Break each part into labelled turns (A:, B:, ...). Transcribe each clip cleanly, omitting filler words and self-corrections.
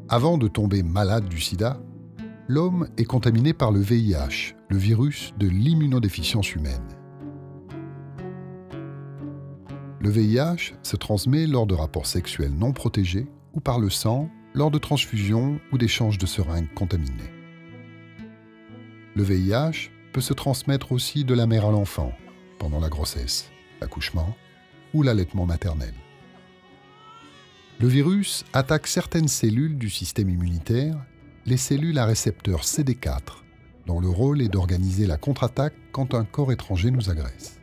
A: Avant de tomber malade du sida, l'homme est contaminé par le VIH, le virus de l'immunodéficience humaine. Le VIH se transmet lors de rapports sexuels non protégés ou par le sang, lors de transfusions ou d'échanges de seringues contaminées. Le VIH peut se transmettre aussi de la mère à l'enfant, pendant la grossesse, l'accouchement ou l'allaitement maternel. Le virus attaque certaines cellules du système immunitaire, les cellules à récepteur CD4, dont le rôle est d'organiser la contre-attaque quand un corps étranger nous agresse.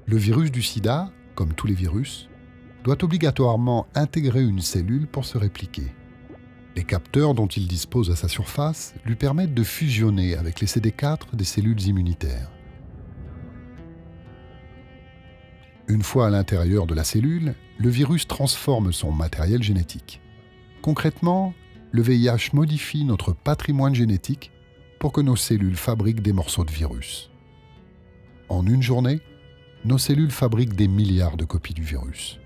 A: Le virus du sida, comme tous les virus, doit obligatoirement intégrer une cellule pour se répliquer. Les capteurs dont il dispose à sa surface lui permettent de fusionner avec les CD4 des cellules immunitaires. Une fois à l'intérieur de la cellule, le virus transforme son matériel génétique. Concrètement, le VIH modifie notre patrimoine génétique pour que nos cellules fabriquent des morceaux de virus. En une journée, nos cellules fabriquent des milliards de copies du virus.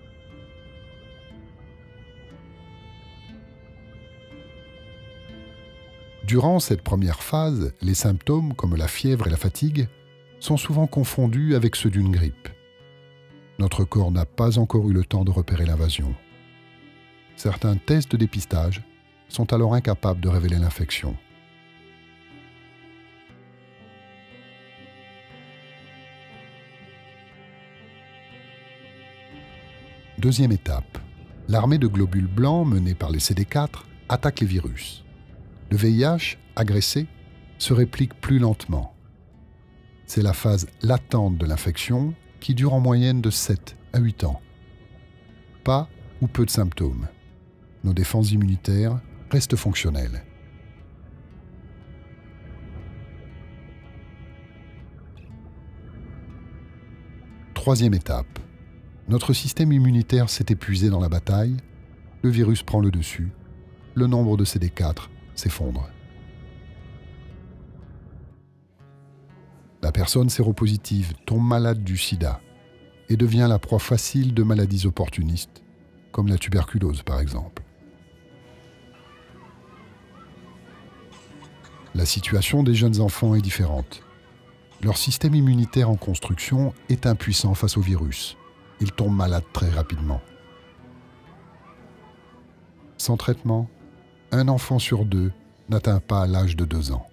A: Durant cette première phase, les symptômes comme la fièvre et la fatigue sont souvent confondus avec ceux d'une grippe. Notre corps n'a pas encore eu le temps de repérer l'invasion. Certains tests de dépistage sont alors incapables de révéler l'infection. Deuxième étape, l'armée de globules blancs menée par les CD4 attaque les virus. Le VIH, agressé, se réplique plus lentement. C'est la phase latente de l'infection qui dure en moyenne de 7 à 8 ans. Pas ou peu de symptômes. Nos défenses immunitaires restent fonctionnelles. Troisième étape. Notre système immunitaire s'est épuisé dans la bataille, le virus prend le dessus, le nombre de CD4 s'effondre. La personne séropositive tombe malade du sida et devient la proie facile de maladies opportunistes, comme la tuberculose par exemple. La situation des jeunes enfants est différente. Leur système immunitaire en construction est impuissant face au virus. Ils tombent malades très rapidement. Sans traitement, un enfant sur deux n'atteint pas l'âge de 2 ans.